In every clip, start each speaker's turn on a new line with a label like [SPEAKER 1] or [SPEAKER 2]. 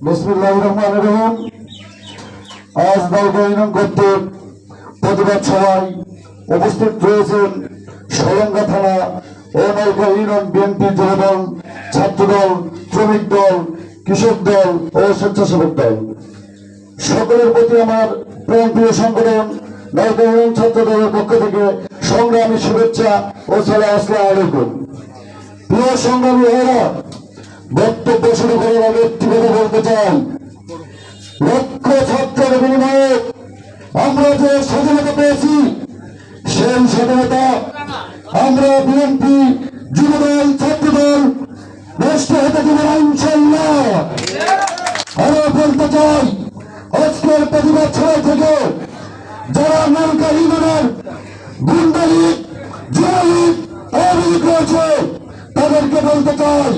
[SPEAKER 1] বিসমিল্লাহির রহমানির রহিম। আজ নওগাঁ ইউনিয়ন কর্তৃক প্রতিবাদ সভায় উপস্থিত রয়েছেন সলঙ্গা থানা ও নওগাঁ ইউনিয়ন বিএনপি যুবদল, ছাত্রদল, শ্রমিক দল, কৃষক দল ও স্বেচ্ছাসেবক দল। সকলের প্রতি আমার প্রিয় সংগঠন নওগাঁ ইউনিয়ন ছাত্র দলের পক্ষ থেকে সংগ্রামী শুভেচ্ছা ও আসসালামু আলাইকুম। প্রিয় সংগ্রামী ভাইরা, বক্তব্য শুরু করার আগে একটি কথা বলতে চাই। লক্ষ ছাত্রের বিনিময়ে আমরা যে স্বাধীনতা পেয়েছি, সেই স্বাধীনতা আমরা বিএনপি যুবদল, ছাত্রদল নষ্ট হতে দেব না ইনশাআল্লাহ। আরো বলতে চাই, আজকের প্রতিবাদ সভা থেকে যারা নৌকা ইউনিয়নের গুন্ডালিক, যুবলীগ, আওয়ামী লীগ রয়েছে, তাদেরকে বলতে চাই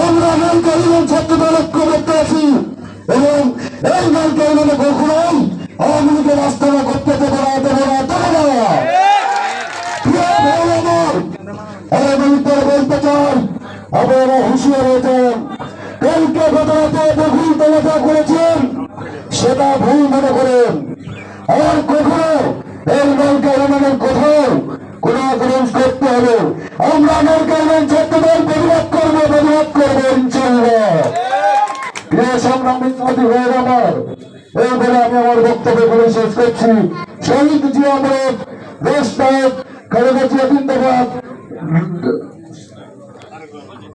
[SPEAKER 1] আমরা নৌকা ইউনিয়ন ছাত্রদল ঐক্যবদ্ধ আছি এবং এই নৌকা ইউনিয়নে কখনোই আওয়ামী লীগের আস্থানা করতে দেবো না, দেবো না, দেবো না। বলতে চাই আপনারা হুঁশিয়ার হয়েছেন। কালকে ঘটনাতে বহুল তলাটা করেছেন, সেটা ভুল মনে করেন। আর কখনো এই নৌকা ইউনিয়নের কোথাও কোন আক্রমণ করতে হবে, আমরা নৌকা ইউনিয়ন ছাত্রদল প্রতিবাদ করবো ইনশাআল্লাহ। প্রিয় সংগ্রামী সাথী হয়ে আমার এই বলে আমি আমার বক্তব্য করে শেষ করছি। শহীদ জিয়া অমর, দেশ নায়ক খালেদা জিয়া জিন্দাবাদ।